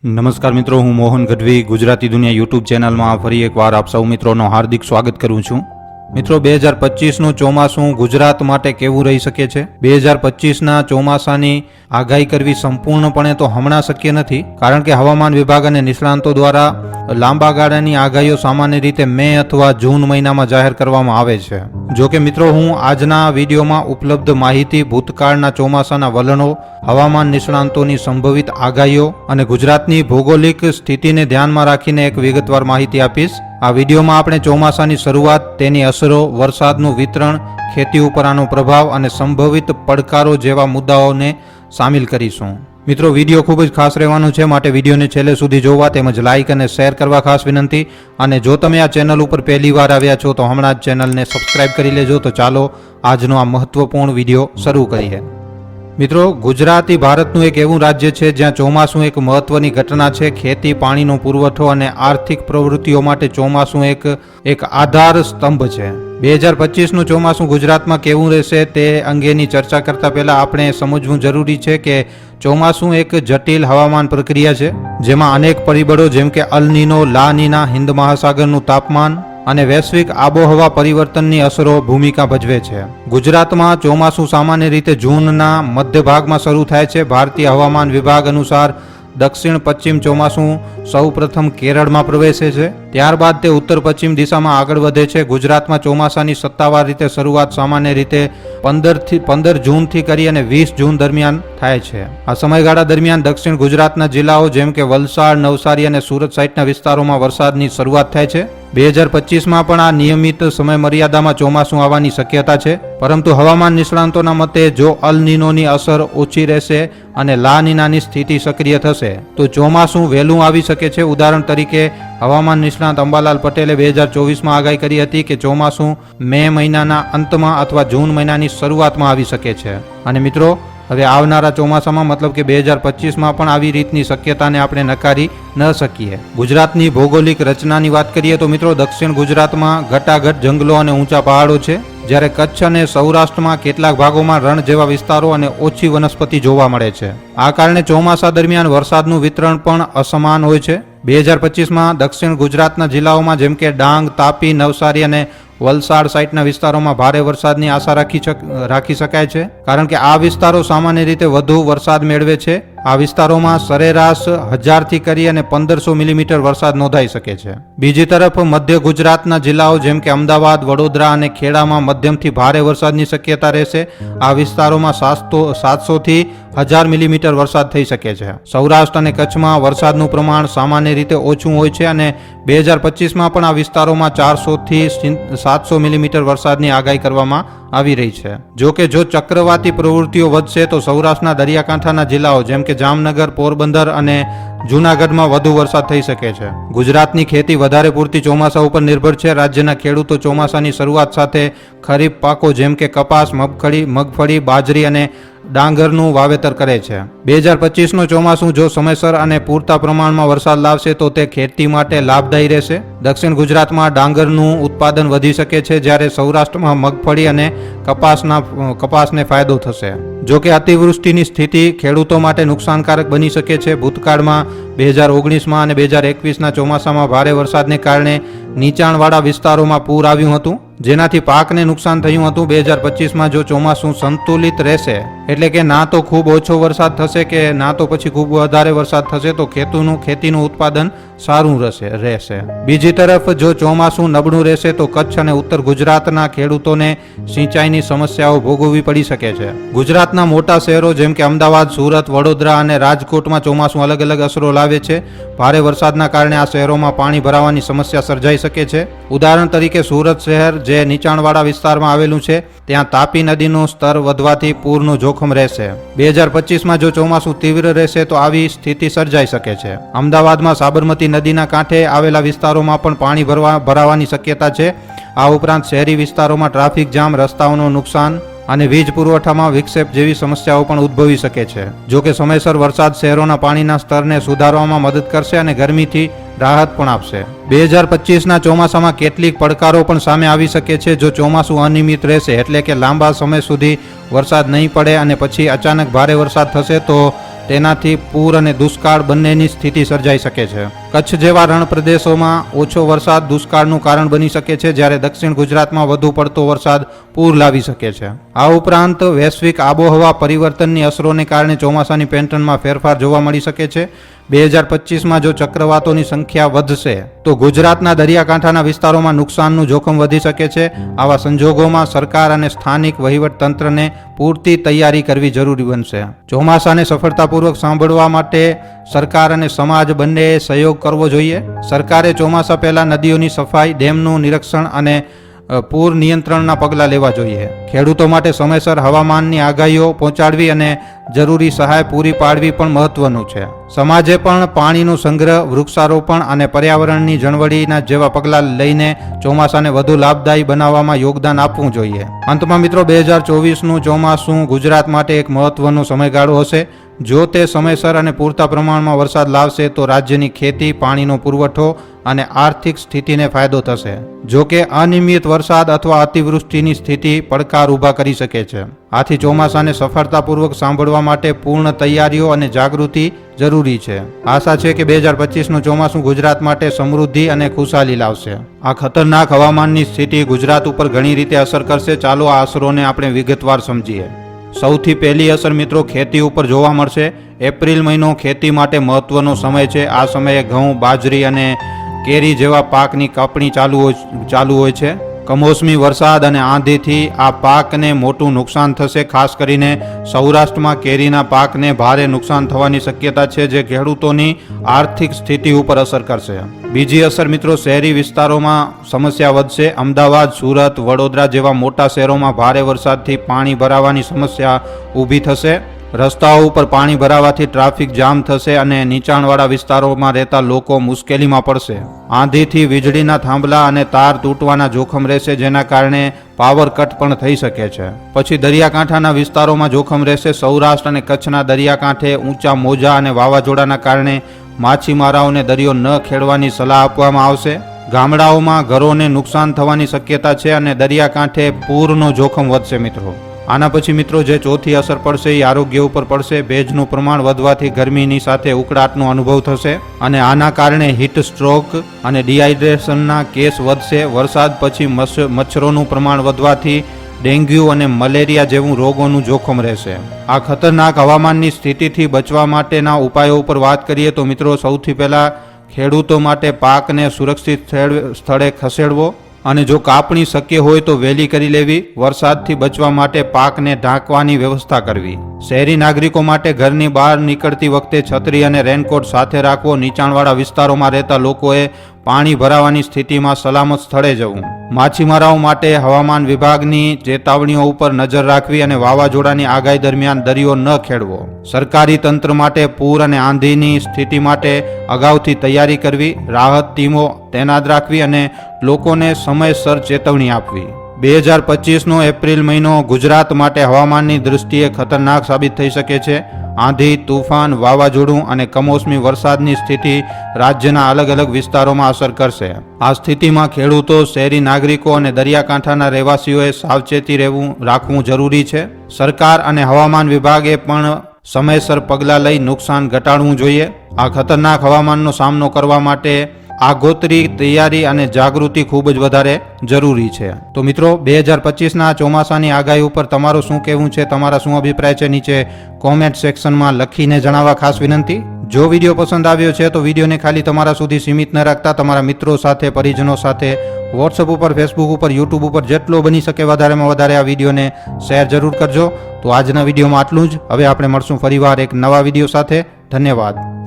નમસ્કાર મિત્રો, હું મોહન ગઢવી ગુજરાતી દુનિયા યુટ્યુબ ચેનલમાં ફરી એકવાર આપ સૌ મિત્રોનો હાર્દિક સ્વાગત કરું છું. મિત્રો, 2025નું ચોમાસું ગુજરાત માટે કેવું રહી શકે છે? 2025ના ચોમાસાની આગાહી કરવી સંપૂર્ણપણે તો હમણાં શક્ય નથી, કારણ કે હવામાન વિભાગ અને નિષ્ણાંતો દ્વારા લાંબા ગાળાની આગાહીઓ સામાન્ય રીતે મે અથવા જૂન મહિનામાં જાહેર કરવામાં આવે છે. જો કે મિત્રો, હું આજના વિડીયોમાં ઉપલબ્ધ માહિતી, ભૂતકાળના ચોમાસાના વલણો, હવામાન નિષ્ણાંતોની સંભવિત આગાહીઓ અને ગુજરાતની ભૌગોલિક સ્થિતિને ધ્યાનમાં રાખીને એક વિગતવાર માહિતી આપીશ. આ વિડીયોમાં આપણે ચોમાસાની શરૂઆત, તેની અસરો, વરસાદનું વિતરણ, ખેતી ઉપર આનો પ્રભાવ અને સંભવિત પડકારો જેવા મુદ્દાઓને સામેલ કરીશું. મિત્રો, વિડીયો ખૂબ જ ખાસ રહેવાનો છે, માટે વિડીયોને છેલ્લે સુધી જોવા તેમજ લાઇક અને શેર કરવા ખાસ વિનંતી. અને જો તમે આ ચેનલ ઉપર પહેલી વાર આવ્યા છો તો હમણાં જ ચેનલને સબસ્ક્રાઇબ કરી લેજો. તો ચાલો આજનો આ મહત્વપૂર્ણ વિડીયો શરૂ કરીએ. મિત્રો, ગુજરાત એ ભારતનું એક એવું રાજ્ય છે જ્યાં ચોમાસું એક મહત્વની ઘટના છે. ખેતી, પાણીનો પુરવઠો અને આર્થિક પ્રવૃત્તિઓ માટે ચોમાસું એક આધાર સ્તંભ છે. 2025નું ચોમાસું ગુજરાતમાં કેવું રહેશે તે અંગેની ચર્ચા કરતા પહેલા આપણે સમજવું જરૂરી છે કે ચોમાસું એક જટિલ હવામાન પ્રક્રિયા છે, જેમાં અનેક પરિબળો જેમ કે અલ નીનો, લા નીના, હિન્દ મહાસાગરનું તાપમાન અને વૈશ્વિક આબોહવા પરિવર્તનની અસરો ભૂમિકા ભજવે છે. ગુજરાતમાં ચોમાસું સામાન્ય રીતે જૂનના મધ્ય ભાગમાં શરૂ થાય છે. ભારતીય હવામાન વિભાગ અનુસાર દક્ષિણ પશ્ચિમ ચોમાસું સૌ પ્રથમ કેરળમાં પ્રવેશે છે, ત્યારબાદ તે ઉત્તર પશ્ચિમ દિશામાં આગળ વધે છે. ગુજરાતમાં ચોમાસાની સત્તાવાર રીતે શરૂઆત સામાન્ય રીતે 15 જૂનથી કરી અને 20 જૂન દરમિયાન થાય છે. આ સમયગાળા દરમિયાન દક્ષિણ ગુજરાતના જિલ્લાઓ જેમ કે વલસાડ, નવસારી અને સુરત સહિતના વિસ્તારોમાં વરસાદની શરૂઆત થાય છે. 2025માં પણ આ નિયમિત સમય મર્યાદામાં ચોમાસું આવવાની શક્યતા છે, પરંતુ હવામાન નિષ્ણાંતોના મતે જો અલ નીનોની અસર ઓછી રહેશે અને લા નીનાની સ્થિતિ સક્રિય થશે તો ચોમાસું વહેલું આવી શકે છે. ઉદાહરણ તરીકે, હવામાન નિષ્ણાંત અંબાલાલ પટેલે 2024માં આગાહી કરી હતી કે ચોમાસું મે મહિનાના અંતમાં અથવા જૂન મહિનાની શરૂઆતમાં આવી શકે છે. અને મિત્રો, હવે આવનારા ચોમાસામાં મતલબ કે 2025માં પણ આવી રીતની શક્યતાને આપણે નકારી ન શકીએ. ગુજરાતની ભૌગોલિક રચનાની વાત કરીએ તો મિત્રો, દક્ષિણ ગુજરાતમાં ઘટાઘટ જંગલો અને ઊંચા પહાડો છે, જ્યારે કચ્છ અને સૌરાષ્ટ્રમાં કેટલાક ભાગોમાં રણ જેવા વિસ્તારો અને ઓછી વનસ્પતિ જોવા મળે છે. આ કારણે ચોમાસા દરમિયાન વરસાદનું વિતરણ પણ અસમાન હોય છે. 2025માં દક્ષિણ ગુજરાતના જિલ્લાઓમાં જેમ કે ડાંગ, તાપી, નવસારી અને વલસાડ સહિતના વિસ્તારોમાં ભારે વરસાદની આશા રાખી શકાય છે, કારણ કે આ વિસ્તારો સામાન્ય રીતે વધુ વરસાદ મેળવે છે. આ વિસ્તારોમાં સરેરાશ 1000થી કરી અને 1500 મિલીમીટર વરસાદ નોંધાઈ શકે છે. બીજી તરફ મધ્ય ગુજરાતના જિલ્લાઓ જેમ કે અમદાવાદ, વડોદરા અને ખેડામાં મધ્યમથી ભારે વરસાદની શક્યતા રહેશે. આ વિસ્તારોમાં 700થી 1000 મિલીમીટર વરસાદ થઈ શકે છે. સૌરાષ્ટ્ર અને કચ્છમાં વરસાદનું પ્રમાણ સામાન્ય રીતે ઓછું હોય છે અને 2025માં પણ આ વિસ્તારોમાં 400થી 700 મિલીમીટર વરસાદની આગાહી કરવામાં આવી રહી છે. જો કે જો ચક્રવાતી પ્રવૃત્તિઓ વધશે તો સૌરાષ્ટ્રના દરિયાકાંઠાના જિલ્લાઓ જેમ કે જામનગર, પોરબંદર અને જૂનાગઢમાં વધુ વરસાદ થઈ શકે છે. ગુજરાતની ખેતી વધારે પૂરતી ચોમાસા ઉપર નિર્ભર છે. રાજ્યના ખેડૂતો ચોમાસાની શરૂઆત સાથે ખરીફ પાકો જેમ કે કપાસ, મગફળી, બાજરી અને ડાંગરનું વાવેતર કરે છે. 2025નું ચોમાસું જો સમયસર અને પૂરતા પ્રમાણમાં વરસાદ લાવશે તો તે ખેતી માટે લાભદાયી રહેશે. દક્ષિણ ગુજરાતમાં ડાંગરનું ઉત્પાદન વધી શકે છે, જ્યારે સૌરાષ્ટ્રમાં મગફળી અને કપાસને ફાયદો થશે. જો કે અતિવૃષ્ટિની સ્થિતિ ખેડૂતો માટે નુકસાનકારક બની શકે છે. ભૂતકાળમાં 2019માં અને 2021ના ચોમાસામાં ભારે વરસાદને કારણે નીચાણવાળા વિસ્તારોમાં પૂર આવ્યું હતું, જેનાથી પાકને નુકસાન થયું હતું. 2025માં જો ચોમાસું સંતુલિત રહેશે, એટલે કે ના તો ખૂબ ઓછો વરસાદ થશે કે ના તો પછી ખૂબ વધારે વરસાદ થશે, તો ખેતીનું ઉત્પાદન સારું રહેશે. બીજી તરફ જો ચોમાસું નબળું રહેશે તો કચ્છ અને ઉત્તર ગુજરાતના ખેડૂતોને સિંચાઈની સમસ્યાઓ ભોગવવી પડી શકે છે. ગુજરાતના મોટા શહેરો જેમ કે અમદાવાદ, સુરત, વડોદરા અને રાજકોટમાં ચોમાસું અલગ અલગ અસરો લાવે છે. ભારે વરસાદના કારણે આ શહેરોમાં પાણી ભરાવાની સમસ્યા સર્જાઈ શકે છે. ઉદાહરણ તરીકે સુરત શહેર જે નીચાણવાળા વિસ્તારમાં આવેલું છે, ત્યાં તાપી નદીનું સ્તર વધવાથી પૂરનું જોખમ રહેશે. 2025માં જો ચોમાસું તીવ્ર રહેશે તો આવી સ્થિતિ સર્જાઈ શકે છે. અમદાવાદમાં સાબરમતી નદીના કાંઠે આવેલા વિસ્તારોમાં પણ પાણી ભરાવાની શક્યતા છે. આ ઉપરાંત શહેરી વિસ્તારોમાં ટ્રાફિક જામ, રસ્તાઓનું નુકસાન અને વીજ પુરવઠામાં વિક્ષેપ જેવી સમસ્યાઓ પણ ઉદ્ભવી શકે છે. જો કે સમયસર વરસાદ શહેરોના પાણીના સ્તરને સુધારવામાં મદદ કરશે અને ગરમીથી રાહત પણ આપશે. 2025ના ચોમાસામાં કેટલીક પડકારો પણ સામે આવી શકે છે. જો ચોમાસું અનિયમિત રહેશે, એટલે કે લાંબા સમય સુધી વરસાદ નહીં પડે અને પછી અચાનક ભારે વરસાદ થશે, તો તેનાથી પૂર અને દુષ્કાળ બંનેની સ્થિતિ સર્જાઈ શકે છે. કચ્છ જેવા રણ પ્રદેશોમાં ઓછો વરસાદ દુષ્કાળનું કારણ બની શકે છે, જ્યારે દક્ષિણ ગુજરાતમાં વધુ પડતો વરસાદ પૂર લાવી શકે છે. આ ઉપરાંત વૈશ્વિક આબોહવા પરિવર્તનની અસરોને કારણે ચોમાસાની પેટર્નમાં ફેરફાર જોવા મળી શકે છે. 2025માં જો ચક્રવાતોની સંખ્યા વધશે તો ગુજરાતના દરિયાકાંઠાના વિસ્તારોમાં નુકસાનનું જોખમ વધી શકે છે. આવા સંજોગોમાં સરકાર અને સ્થાનિક વહીવટતંત્રને પૂરતી તૈયારી કરવી જરૂરી બનશે. ચોમાસાને સફળતાપૂર્વક સાંભળવા માટે સરકાર અને સમાજ બંનેએ સહયોગ કરવો જોઈએ. સરકારે ચોમાસા પહેલા નદીઓની સફાઈ, ડેમનું નિરીક્ષણ અને પૂર નિયંત્રણના પગલાં લેવા જોઈએ. ખેડૂતો માટે સમયસર હવામાનની આગાહીઓ પહોંચાડવી અને જરૂરી સહાય પૂરી પાડવી પણ મહત્વનું છે. સમાજે પણ પાણીનો સંગ્રહ, વૃક્ષારોપણ અને પર્યાવરણની જળવળીના જેવા પગલાં લઈને ચોમાસાને વધુ લાભદાયી બનાવવામાં યોગદાન આપવું જોઈએ. અંતમાં મિત્રો, 2024નું ચોમાસું ગુજરાત માટે એક મહત્વનો સમયગાળો હશે. જો તે સમયસર અને પૂરતા પ્રમાણમાં વરસાદ લાવશે તો રાજ્યની ખેતી, પાણીનો પુરવઠો અને આર્થિક સ્થિતિને ફાયદો થશે. જો કે અનિયમિત વરસાદ અથવા અતિવૃષ્ટિની સ્થિતિ પડકાર ઊભા કરી શકે છે. આથી ચોમાસાને સફળતાપૂર્વક સાંભળવા માટે પૂર્ણ તૈયારીઓ અને જાગૃતિ જરૂરી છે. આશા છે કે 2025નું ચોમાસું ગુજરાત માટે સમૃદ્ધિ અને ખુશાલી લાવશે. આ ખતરનાક હવામાનની સ્થિતિ ગુજરાત ઉપર ઘણી રીતે અસર કરશે. ચાલો આ અસરોને આપણે વિગતવાર સમજીએ. સૌથી પહેલી અસર મિત્રો ખેતી ઉપર જોવા મળશે. એપ્રિલ મહિનો ખેતી માટે મહત્વનો સમય છે. આ સમયે ઘઉં, બાજરી અને કેરી જેવા પાકની કાપણી ચાલુ હોય છે. કમોસમી વરસાદ અને આંધીથી આ પાકને મોટું નુકસાન થશે. ખાસ કરીને સૌરાષ્ટ્રમાં કેરીના પાકને ભારે નુકસાન થવાની શક્યતા છે, જે ખેડૂતોની આર્થિક સ્થિતિ ઉપર અસર કરશે. બીજી અસર મિત્રો, શહેરી વિસ્તારોમાં સમસ્યા વધશે. અમદાવાદ, સુરત, વડોદરા જેવા મોટા શહેરોમાં ભારે વરસાદથી પાણી ભરાવાની સમસ્યા ઊભી થશે. રસ્તાઓ ઉપર પાણી ભરાવાથી ટ્રાફિક જામ થશે અને નીચાણવાળા વિસ્તારોમાં રહેતા લોકો મુશ્કેલીમાં પડશે. આંધીથી વીજળીના થાંભલા અને તાર તૂટવાના જોખમ રહેશે, જેના કારણે પાવર કટ પણ થઈ શકે છે. પછી દરિયાકાંઠાના વિસ્તારોમાં જોખમ રહેશે. સૌરાષ્ટ્ર અને કચ્છના દરિયાકાંઠે ઊંચા મોજા અને વાવાઝોડાના કારણે માછીમારોને દરિયો ન ખેડવાની સલાહ આપવામાં આવશે. ગામડાઓમાં ઘરોને નુકસાન થવાની શક્યતા છે અને દરિયાકાંઠે પૂરનો જોખમ વધશે મિત્રો. આના પછી મિત્રો જે ચોથી અસર પડશે એ આરોગ્ય ઉપર પડશે. ભેજનું પ્રમાણ વધવાથી ગરમીની સાથે ઉકળાટનો અનુભવ થશે અને આના કારણે હીટ સ્ટ્રોક અને ડિહાઇડ્રેશનના કેસ વધશે. વરસાદ પછી મચ્છરોનું પ્રમાણ વધવાથી ડેન્ગ્યુ અને મલેરિયા જેવું રોગોનું જોખમ રહેશે. આ ખતરનાક હવામાનની સ્થિતિથી બચવા માટેના ઉપાયો ઉપર વાત કરીએ તો મિત્રો, સૌથી પહેલાં ખેડૂતો માટે પાકને સુરક્ષિત સ્થળે ખસેડવો અને જો કાપણી શક્ય હોય તો વહેલી કરી લેવી. વરસાદથી બચવા માટે પાકને ઢાંકવાની વ્યવસ્થા કરવી. શહેરી નાગરિકો માટે ઘરની બહાર નીકળતી વખતે છત્રી અને રેનકોટ સાથે રાખવો. નીચાણવાળા વિસ્તારોમાં રહેતા લોકોએ પાણી ભરાવાની સ્થિતિમાં સલામત સ્થળે જવું. માછીમારાઓ માટે હવામાન વિભાગની ચેતવણીઓ ઉપર નજર રાખવી અને વાવાઝોડાની આગાહી દરમિયાન દરિયો ન ખેડવો. સરકારી તંત્ર માટે પૂર અને આંધીની સ્થિતિ માટે અગાઉથી તૈયારી કરવી. રાહત ટીમો તૈનાત રાખવી અને લોકોને સમયસર ચેતવણી આપવી. 2025નો એપ્રિલ મહિનો ગુજરાત માટે હવામાનની દૃષ્ટિએ ખતરનાક સાબિત થઈ શકે છે. આંધી, તુફાન, વાવાઝોડું અને કમોસમી વરસાદની સ્થિતિ રાજ્યના અલગ અલગ વિસ્તારોમાં અસર કરશે. આ સ્થિતિમાં ખેડૂતો, શહેરી નાગરિકો અને દરિયાકાંઠાના રહેવાસીઓએ સાવચેતી રાખવું જરૂરી છે. સરકાર અને હવામાન વિભાગે પણ સમયસર પગલાં લઈ નુકસાન ઘટાડવું જોઈએ. આ ખતરનાક હવામાનનો સામનો કરવા માટે આગોતરી તૈયારી અને જાગૃતિ ખૂબ જ વધારે જરૂરી છે. તો મિત્રો, 2025ના ચોમાસાની આગાહી ઉપર તમારું શું કહેવું છે, તમારા શું અભિપ્રાય છે, નીચે કોમેન્ટ સેક્શનમાં લખીને જણાવવા ખાસ વિનંતી. જો વિડીયો પસંદ આવ્યો છે તો વિડીયોને ખાલી તમારા સુધી સીમિત ન રાખતા તમારા મિત્રો સાથે, પરિજનો સાથે, વોટ્સઅપ ઉપર, ફેસબુક ઉપર, યુટ્યુબ ઉપર જેટલો બની શકે વધારેમાં વધારે આ વિડીયોને શેર જરૂર કરજો. તો આજના વિડીયોમાં આટલું જ. હવે આપણે મળશું ફરીવાર એક નવા વિડીયો સાથે. ધન્યવાદ.